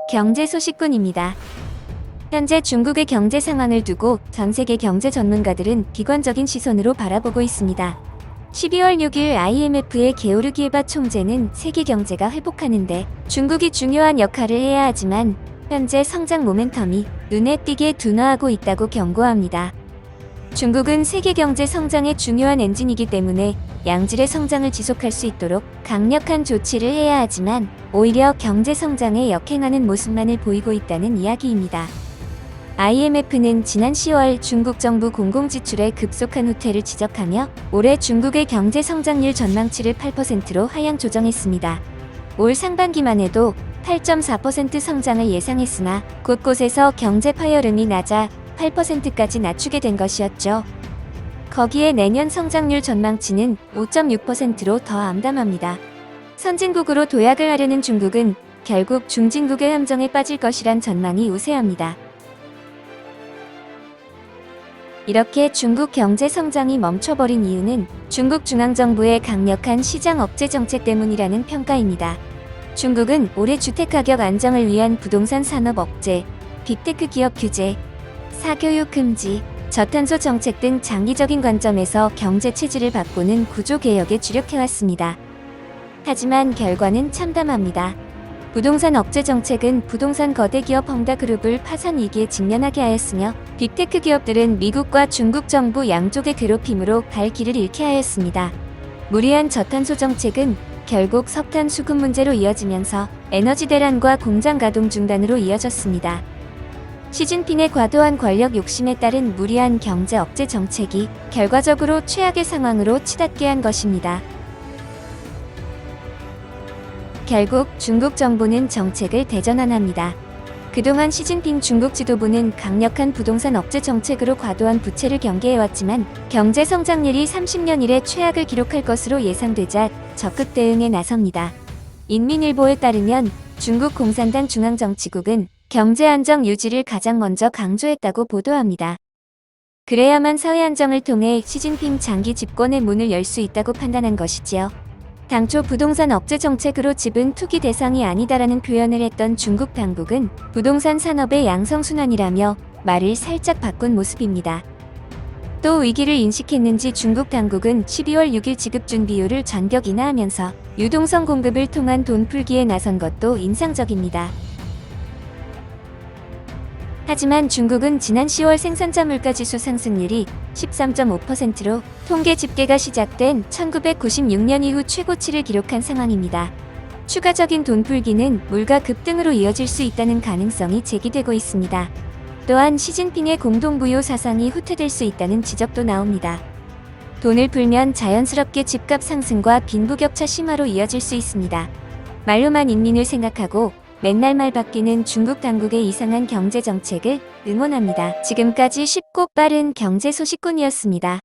경제 소식꾼입니다. 현재 중국의 경제 상황을 두고 전 세계 경제 전문가들은 비관적인 시선으로 바라보고 있습니다. 12월 6일 IMF의 게오르기에바 총재는 세계 경제가 회복하는데 중국이 중요한 역할을 해야 하지만 현재 성장 모멘텀이 눈에 띄게 둔화하고 있다고 경고합니다. 중국은 세계 경제 성장의 중요한 엔진이기 때문에 양질의 성장을 지속할 수 있도록 강력한 조치를 해야 하지만 오히려 경제 성장에 역행하는 모습만을 보이고 있다는 이야기입니다. IMF는 지난 10월 중국 정부 공공지출의 급속한 후퇴를 지적하며 올해 중국의 경제 성장률 전망치를 8%로 하향 조정했습니다. 올 상반기만 해도 8.4% 성장을 예상했으나 곳곳에서 경제 파열음이 낮아 8%까지 낮추게 된 것이었죠. 거기에 내년 성장률 전망치는 5.6%로 더 암담합니다. 선진국으로 도약을 하려는 중국은 결국 중진국의 함정에 빠질 것이란 전망이 우세합니다. 이렇게 중국 경제 성장이 멈춰버린 이유는 중국 중앙정부의 강력한 시장 억제 정책 때문이라는 평가입니다. 중국은 올해 주택가격 안정을 위한 부동산 산업 억제, 빅테크 기업 규제, 사교육 금지, 저탄소 정책 등 장기적인 관점에서 경제 체질을 바꾸는 구조 개혁에 주력해왔습니다. 하지만 결과는 참담합니다. 부동산 억제 정책은 부동산 거대 기업 헝다그룹을 파산 위기에 직면하게 하였으며 빅테크 기업들은 미국과 중국 정부 양쪽의 괴롭힘으로 갈 길을 잃게 하였습니다. 무리한 저탄소 정책은 결국 석탄 수급 문제로 이어지면서 에너지 대란과 공장 가동 중단으로 이어졌습니다. 시진핑의 과도한 권력 욕심에 따른 무리한 경제 억제 정책이 결과적으로 최악의 상황으로 치닫게 한 것입니다. 결국 중국 정부는 정책을 대전환합니다. 그동안 시진핑 중국 지도부는 강력한 부동산 억제 정책으로 과도한 부채를 경계해왔지만 경제 성장률이 30년 이래 최악을 기록할 것으로 예상되자 적극 대응에 나섭니다. 인민일보에 따르면 중국 공산당 중앙정치국은 경제 안정 유지를 가장 먼저 강조했다고 보도합니다. 그래야만 사회 안정을 통해 시진핑 장기 집권의 문을 열 수 있다고 판단한 것이지요. 당초 부동산 억제 정책으로 집은 투기 대상이 아니다라는 표현을 했던 중국 당국은 부동산 산업의 양성순환이라며 말을 살짝 바꾼 모습입니다. 또 위기를 인식했는지 중국 당국은 12월 6일 지급 준비율을 전격 인하하면서 유동성 공급을 통한 돈 풀기에 나선 것도 인상적입니다. 하지만 중국은 지난 10월 생산자 물가지수 상승률이 13.5%로 통계 집계가 시작된 1996년 이후 최고치를 기록한 상황입니다. 추가적인 돈 풀기는 물가 급등으로 이어질 수 있다는 가능성이 제기되고 있습니다. 또한 시진핑의 공동부유 사상이 후퇴될 수 있다는 지적도 나옵니다. 돈을 풀면 자연스럽게 집값 상승과 빈부격차 심화로 이어질 수 있습니다. 말로만 인민을 생각하고 맨날 말 바뀌는 중국 당국의 이상한 경제 정책을 응원합니다. 지금까지 쉽고 빠른 경제 소식꾼이었습니다.